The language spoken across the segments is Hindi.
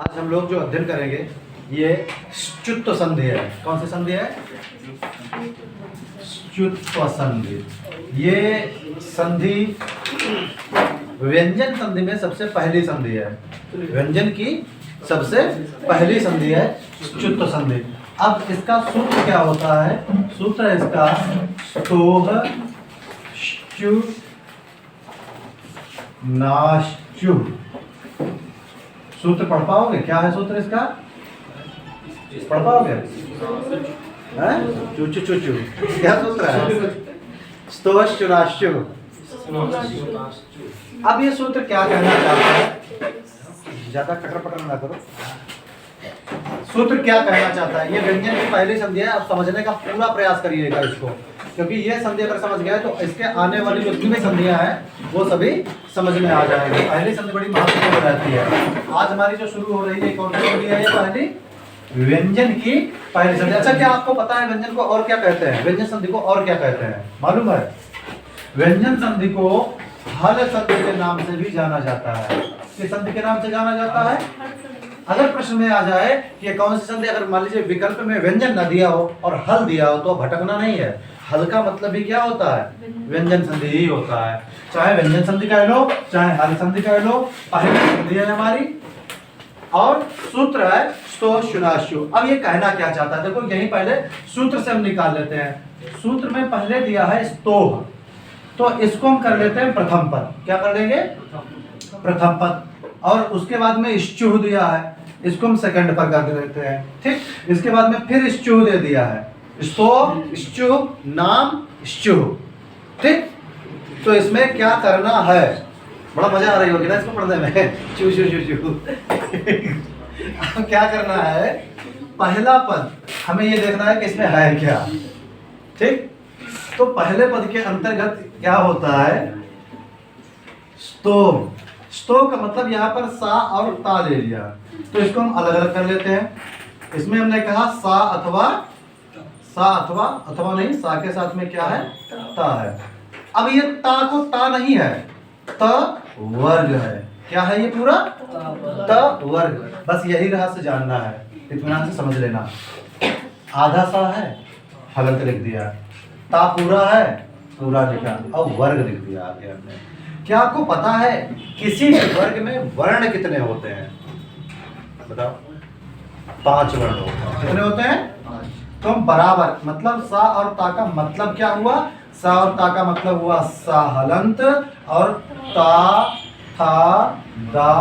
आज हम लोग जो अध्ययन करेंगे ये च्युत्व संधि है। कौन सी संधि है? च्युत्व संधि। ये संधि व्यंजन संधि में सबसे पहली संधि है। व्यंजन की सबसे पहली संधि है च्युत्व संधि। अब इसका सूत्र क्या होता है? सूत्र है इसका स्तोह च्यु नाश्चु। सूत्र पढ़ पाओगे? क्या है सूत्र इसका? पढ़ पाओगे? चू चू चू चू क्या सूत्र है? स्तोश्चुनाश्चु। अब ये सूत्र क्या कहना चाहता है? ज्यादा कटर पटर ना करो। सूत्र क्या कहना चाहता है? ये व्यंजन की पहली संधि है। आप समझने का पूरा प्रयास करिएगा इसको, क्योंकि ये संधि अगर समझ गए तो इसके आने वाली जितनी भी संधियां हैं वो सभी समझ में आ जाएंगी। पहली संधि बड़ी महत्वपूर्ण रहती है। आज हमारी जो शुरू हो रही है कौन सी संधि है? ये पहली व्यंजन की पहली संधि। अच्छा, क्या आपको पता है व्यंजन को और क्या कहते हैं? व्यंजन संधि को और क्या कहते हैं मालूम है? व्यंजन संधि को हल संधि के नाम से भी जाना जाता है। किस संधि के नाम से जाना जाता है? अगर प्रश्न में आ जाए कि ये कौन सी संधि, अगर मान लीजिए विकल्प में व्यंजन न दिया हो और हल दिया हो तो भटकना नहीं है। हल का मतलब भी क्या होता है? व्यंजन संधि ही होता है। चाहे व्यंजन संधि कह लो चाहे हल संधि कह लो, पहली संधि है हमारी और सूत्र है स्तोश्चुनाश्चु। अब ये कहना क्या चाहता है? देखो यही पहले सूत्र से हम निकाल लेते हैं। सूत्र में पहले दिया है स्तोह, तो इसको हम कर लेते हैं प्रथम पद। क्या कर लेंगे? प्रथम पद। और उसके बाद में श्चुह दिया है, इसको हम सेकंड पर कर देते हैं। ठीक, इसके बाद में फिर श्चुह दे दिया है। स्तो श्चुह नाम श्चुह। ठीक, तो इसमें क्या करना है? बड़ा मजा आ रही होगी ना इसको पढ़ने में। चू चू चू चू अब क्या करना है? पहला पद हमें ये देखना है कि इसमें है क्या। ठीक, तो पहले पद के अंतर्गत क्या होता है? स्तो। स्तो का मतलब यहाँ पर सा और ता ले लिया, तो इसको हम अलग अलग कर लेते हैं। इसमें हमने कहा सा अथवा अथवा नहीं, सा के साथ में क्या है? ता है। अब ये ता को ता नहीं है, त वर्ग है। क्या है ये? पूरा त वर्ग। बस यही रहस्य जानना है, इत्मीनान से समझ लेना। आधा सा है, हलंत लिख दिया। ता पूरा है, पूरा लिखा और वर्ग लिख दिया आगे हमने। क्या आपको पता है किसी भी वर्ग में वर्ण कितने होते हैं? बताओ। 5 वर्ण होते हैं। कितने होते हैं? तो हम बराबर, मतलब सा और ता का मतलब क्या हुआ? सा और ता का मतलब हुआ सा हलंत और ता था दा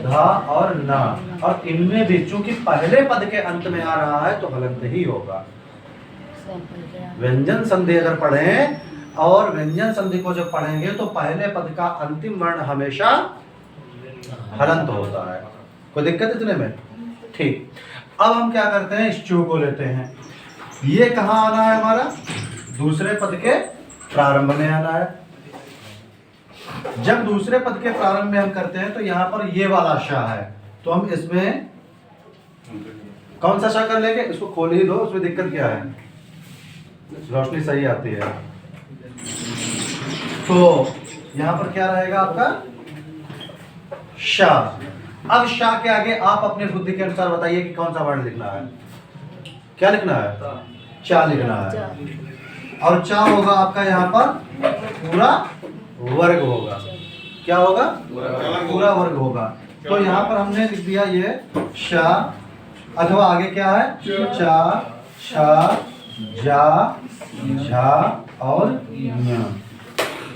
धा और ना। और इनमें भी चूंकि पहले पद के अंत में आ रहा है तो हलंत ही होगा। व्यंजन संधि अगर पढ़ें और व्यंजन संधि को जब पढ़ेंगे तो पहले पद का अंतिम वर्ण हमेशा हलंत होता है। कोई दिक्कत इतने में? ठीक, अब हम क्या करते हैं? श्चुह को लेते हैं। ये कहाँ आना है हमारा? दूसरे पद के प्रारंभ में आना है। जब दूसरे पद के प्रारंभ में हम करते हैं तो यहाँ पर ये वाला शा है, तो हम इसमें कौन सा शा कर लेंगे? इसको खोल ही दो, उसमें दिक्कत क्या है? रोशनी सही आती है। तो यहां पर क्या रहेगा आपका? शा। अब शा के आगे आप अपने बुद्धि के अनुसार बताइए कि कौन सा वर्ण लिखना है। क्या लिखना है? चा लिखना है। और चा होगा आपका यहाँ पर पूरा वर्ग होगा। क्या होगा? पूरा वर्ग होगा। तो यहाँ पर हमने लिख दिया ये शा, अथवा आगे क्या है? चा छा जा झा और ञ।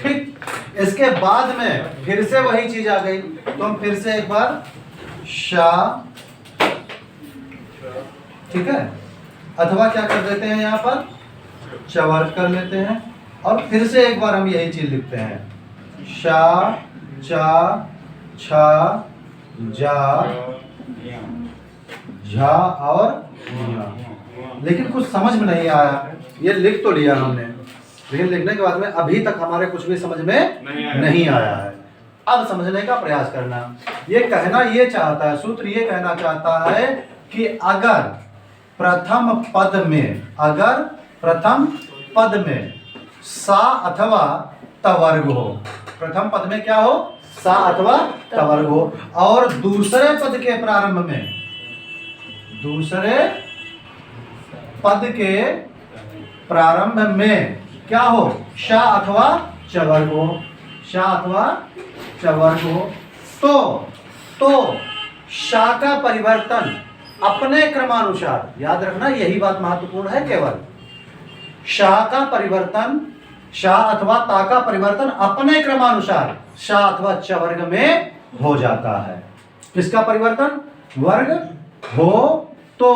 ठीक, इसके बाद में फिर से वही चीज आ गई, तो हम फिर से एक बार शा, ठीक है, अथवा क्या कर देते हैं यहाँ पर? चवर्ग कर लेते हैं। और फिर से एक बार हम यही चीज लिखते हैं शा चा छा जा झा और ञ। लेकिन कुछ समझ में नहीं आया। ये लिख तो लिया हमने, लेकिन लिखने के बाद में अभी तक हमारे कुछ भी समझ में नहीं आया है। अब समझने का प्रयास करना। ये कहना ये चाहता है, सूत्र ये कहना चाहता है कि अगर प्रथम पद में सा अथवा तवर्ग हो, प्रथम पद में क्या हो? सा अथवा तवर्ग हो। और दूसरे पद के प्रारंभ में, दूसरे पद के प्रारंभ में क्या हो, शा अथवा चवर्ग हो, शा अथवा चवर्ग हो। तो शा का परिवर्तन अपने क्रमानुसार, याद रखना यही बात महत्वपूर्ण है, केवल शा का परिवर्तन, शा अथवा ता का परिवर्तन अपने क्रमानुसार शा अथवा चवर्ग में हो जाता है। किसका परिवर्तन, वर्ग हो तो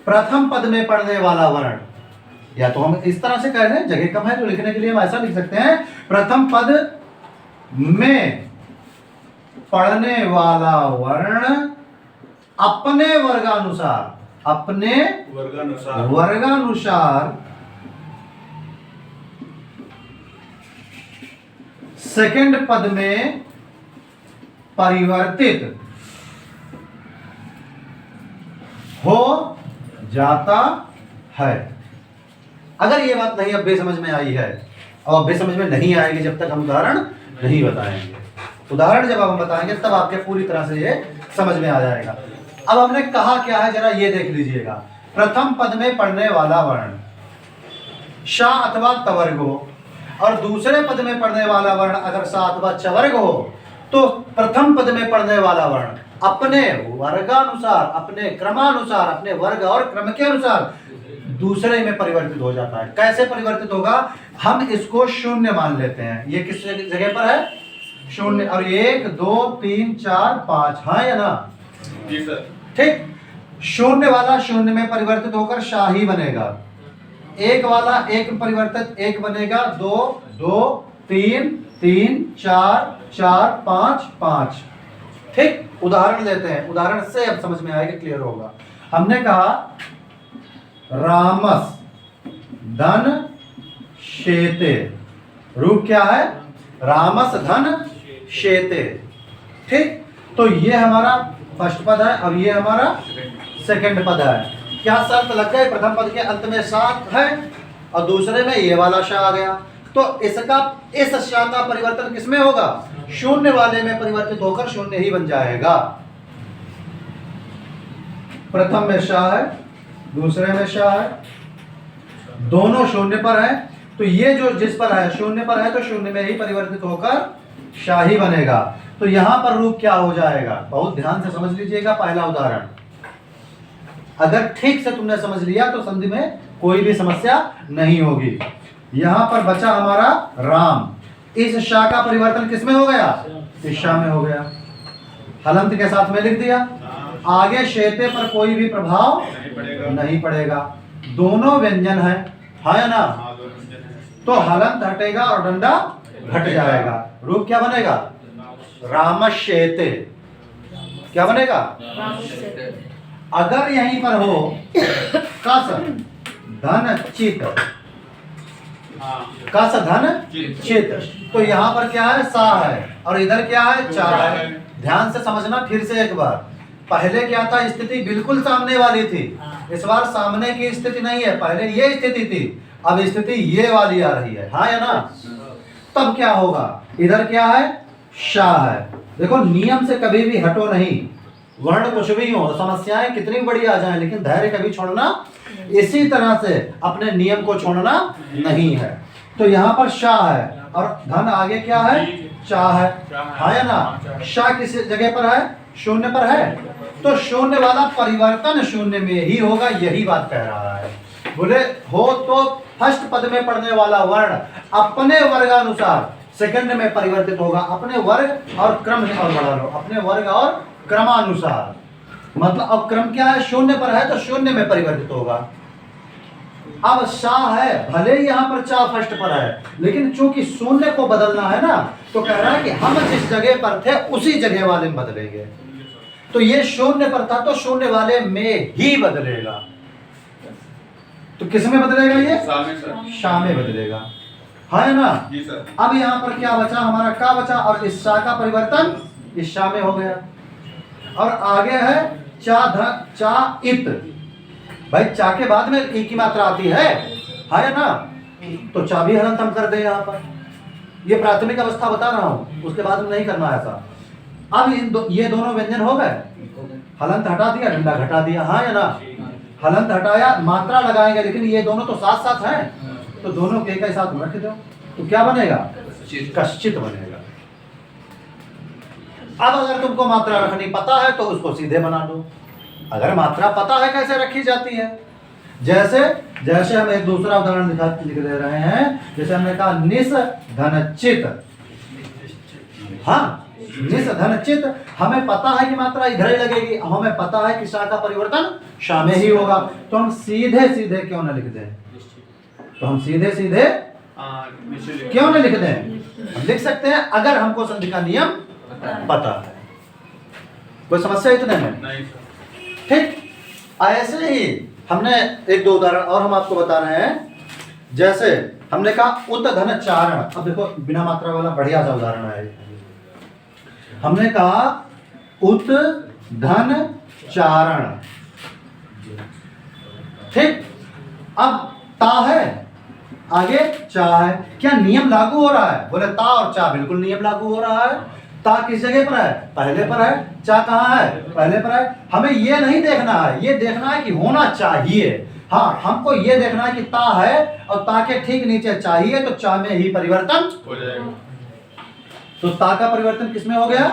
प्रथम पद में पढ़ने वाला वर्ण, या तो हम इस तरह से कह रहे हैं, जगह कम है तो लिखने के लिए हम ऐसा लिख सकते हैं, प्रथम पद में पढ़ने वाला वर्ण अपने वर्गानुसार, अपने वर्गानुसार सेकंड पद में परिवर्तित हो जाता है। अगर ये बात नहीं अब बेसमझ में आई है, और बेसमझ में नहीं आएगी जब तक हम उदाहरण नहीं बताएंगे। उदाहरण जब हम बताएंगे तब आपके पूरी तरह से ये समझ में आ जाएगा। अब हमने कहा क्या है, जरा ये देख लीजिएगा। प्रथम पद में पढ़ने वाला वर्ण शा अथवा तवर्ग हो, और दूसरे पद में पढ़ने वाला वर्ण अगर सा अथवा चवर्ग हो, तो प्रथम पद में पढ़ने वाला वर्ण अपने वर्गानुसार, अपने क्रमानुसार, अपने वर्ग और क्रम के अनुसार दूसरे में परिवर्तित हो जाता है। कैसे परिवर्तित होगा, हम इसको शून्य मान लेते हैं। ये किस जगह पर है, शून्य, और 1 2 3 4 5, हाँ या ना, ठीक। शून्य वाला शून्य में परिवर्तित होकर शाही बनेगा, एक वाला एक परिवर्तित एक बनेगा, 2 2 3 3 4 4 5 5, ठीक। उदाहरण लेते हैं, उदाहरण से अब समझ में आएगा, क्लियर होगा। हमने कहा रामस धन शेते, रूप क्या है, रामस धन शेते, ठीक। तो ये हमारा फर्स्ट पद है, अब ये हमारा सेकंड पद है। क्या शर्त लग गई, प्रथम पद के अंत में सात है और दूसरे में ये वाला शा आ गया, तो इसका, इस शा का परिवर्तन किसमें होगा, शून्य वाले में परिवर्तित होकर शून्य ही बन जाएगा। प्रथम में शा है, दूसरे में शा है, दोनों शून्य पर है, तो ये जो जिस पर है शून्य पर है तो शून्य में ही परिवर्तित होकर शाही बनेगा। तो यहां पर रूप क्या हो जाएगा, बहुत ध्यान से समझ लीजिएगा। पहला उदाहरण अगर ठीक से तुमने समझ लिया तो संधि में कोई भी समस्या नहीं होगी। यहां पर बचा हमारा राम, इस शा का परिवर्तन किसमें हो गया, इस शा में हो गया, हलंत के साथ में लिख दिया। आगे शेते पर कोई भी प्रभाव नहीं पड़ेगा, दोनों व्यंजन है, हाँ या ना, तो हलंत हटेगा और डंडा घट जाएगा। रूप क्या बनेगा, रामश्येते, क्या बनेगा, अगर यहीं पर हो कस धन चित, कस धन चित, तो यहां पर क्या है, सा है, और इधर क्या है, चा है। ध्यान से समझना फिर से एक बार। पहले क्या था, स्थिति बिल्कुल सामने वाली थी, इस बार सामने की स्थिति नहीं है, पहले ये स्थिति थी, अब स्थिति ये वाली आ रही है, हाँ या ना। तब क्या होगा, इधर क्या है, शा है। देखो नियम से कभी भी हटो नहीं, वर्ण कुछ भी हो, समस्याएं कितनी बड़ी आ जाएं, लेकिन धैर्य कभी छोड़ना, इसी तरह से अपने नियम को छोड़ना नहीं है। तो यहाँ पर शा है और धन आगे क्या है, चा है, हाँ या ना। शा किस जगह पर है, शून्य पर है, तो शून्य वाला परिवर्तन शून्य में ही होगा, यही बात कह रहा है। बोले हो तो फर्स्ट पद में पढ़ने वाला वर्ण अपने वर्गानुसार सेकंड में परिवर्तित होगा, अपने वर्ग और क्रम, और बढ़ा लो, अपने वर्ग और क्रमानुसार। मतलब अब क्रम क्या है, शून्य पर है तो शून्य में परिवर्तित होगा। अब शा है, भले ही यहाँ पर चा फर्स्ट पर है, लेकिन चूंकि शून्य को बदलना है ना, तो कह रहा है कि हम जिस जगह पर थे उसी जगह वाले में बदलेंगे। तो ये शून्य पर था तो शून्य वाले में ही बदलेगा। तो किस में बदलेगा, ये शा में बदलेगा, है ना। अब यहाँ पर क्या बचा, हमारा का बचा, और इस शा का परिवर्तन इस शा में हो गया। और आगे है चा इत, भाई चा के बाद में ई की मात्रा आती है ना, तो चा भी हलंत हम कर दे यहाँ पर, ये प्राथमिक अवस्था बता रहा हूं, उसके बाद में नहीं करना है ऐसा। अब ये दोनों व्यंजन हो गए, हलंत हटा दिया, डंडा घटा दिया, हाँ या ना? हलंत हटाया, मात्रा लगाएंगे, लेकिन ये दोनों तो साथ साथ हैं, तो दोनों के एक साथ रख दो, तो क्या बनेगा? कश्चित बनेगा। अब अगर तुमको मात्रा रखनी पता है तो उसको सीधे बना दो। अगर मात्रा पता है कैसे रखी जाती है, जैसे हम एक दूसरा उदाहरण लिख दे रहे हैं, जैसे हमने कहा निस धनचित। हाँ, निस धनचित, हमें पता है कि मात्रा इधर ही लगेगी, हमें पता है कि शा का परिवर्तन शा में ही होगा, तो हम सीधे सीधे क्यों न लिख दें? तो हम सीधे सीधे क्यों न लिख दें? हम लिख सकते हैं अगर हमको संधि का नियम पता है। कोई समस्या इतने में? ठीक, ऐसे ही हमने एक दो उदाहरण और हम आपको बता रहे हैं। जैसे हमने कहा उत धन चारण, अब देखो बिना मात्रा वाला बढ़िया सा उदाहरण है। हमने कहा उत धन चारण, ठीक, अब ता है, आगे चा है, क्या नियम लागू हो रहा है? बोले ता और चा बिल्कुल नियम लागू हो रहा है। ता किस जगह पर है? पहले पर है। चा कहाँ है? पहले पर है। हमें ये नहीं देखना है, ये देखना है कि होना चाहिए। हाँ, हमको ये देखना है कि ता है और ता के ठीक नीचे चाहिए, तो चा में ही परिवर्तन हो जाएगा। तो ता का परिवर्तन किसमें हो गया?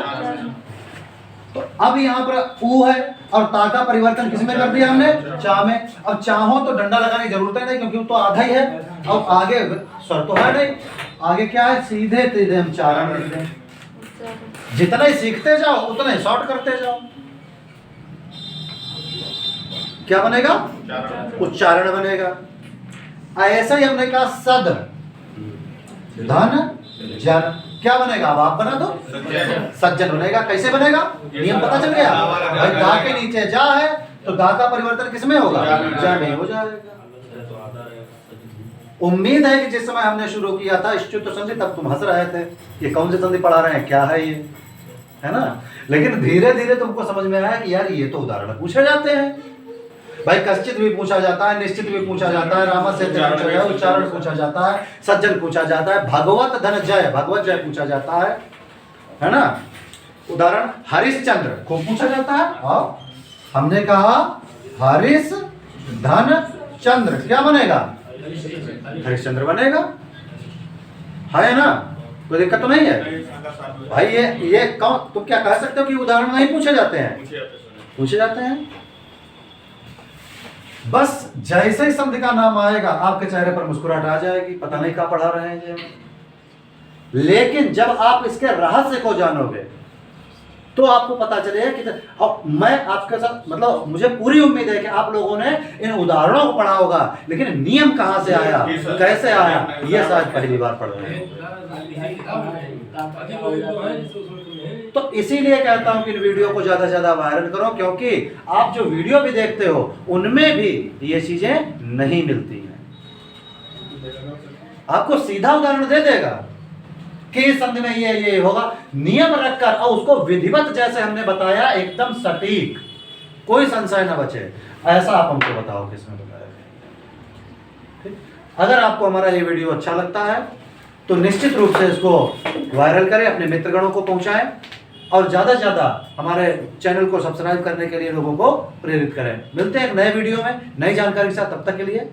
तो अब यहाँ पर ऊ है और ता का परिवर्तन किसमें कर दिया हमने? चा में। अब चाहो तो डंडा लगाने की जरूरत ही नहीं, क्योंकि वो तो आधा ही है। अब आगे स्वर तो है नहीं, आगे क्या है? सीधे सीधे हम चारण लिख दें। जितना ही सीखते जाओ उतना ही शॉर्ट करते जाओ। क्या बनेगा? उच्चारण बनेगा। ऐसा ही हमने कहा सद धन जन, क्या बनेगा? अब आप बना दो, सज्जन बनेगा। कैसे बनेगा? नियम पता चल गया भाई, दा के नीचे जा है तो दा का परिवर्तन किसमें होगा? जा में हो जाएगा। उम्मीद है कि जिस समय हमने शुरू किया था इष्टुत संधि, तब तुम हंस रहे थे ये कौन सी संधि पढ़ा रहे हैं, क्या है ये, है ना? लेकिन धीरे धीरे तुमको समझ में आया कि यार ये तो उदाहरण पूछे जाते हैं भाई। कश्चित भी पूछा जाता है, निश्चित भी पूछा जाता है, रामस्य पूछा जाता है, उच्चारण पूछा जाता है, सज्जन पूछा जाता है, भगवत धन जय, भगवत जय पूछा जाता है ना? उदाहरण हरिश्चंद्र को पूछा जाता है। और हमने कहा हरिश धन चंद्र, क्या बनेगा? हरिश्चंद्र बनेगा, है ना? कोई दिक्कत तो नहीं है भाई। ये कौन, तुम क्या कह सकते हो कि उदाहरण नहीं पूछे जाते हैं? पूछे जाते हैं। बस जैसे ही संधि का नाम आएगा आपके चेहरे पर मुस्कुराहट आ जाएगी, पता नहीं क्या पढ़ा रहे हैं ये। लेकिन जब आप इसके रहस्य को जानोगे तो आपको पता चलेगा कि अब मैं आपके साथ, मतलब मुझे पूरी उम्मीद है कि आप लोगों ने इन उदाहरणों को पढ़ा होगा, लेकिन नियम कहां से आया, कैसे आया, ये शायद पहली बार पढ़ रहे हैं। तो इसीलिए कहता हूं कि इन वीडियो को ज्यादा से ज्यादा वायरल करो, क्योंकि आप जो वीडियो भी देखते हो उनमें भी ये चीजें नहीं मिलती हैं। आपको सीधा उदाहरण दे देगा कि इस संधि में ये होगा, नियम रखकर और उसको विधिवत जैसे हमने बताया, एकदम सटीक, कोई संशय ना बचे, ऐसा आप हमको बताओ किसमें बताया। ठीक, अगर आपको हमारा ये वीडियो अच्छा लगता है तो निश्चित रूप से इसको वायरल करें, अपने मित्रगणों को पहुंचाएं और ज़्यादा से ज़्यादा हमारे चैनल को सब्सक्राइब करने के लिए लोगों को प्रेरित करें। मिलते हैं एक नए वीडियो में नई जानकारी के साथ, तब तक के लिए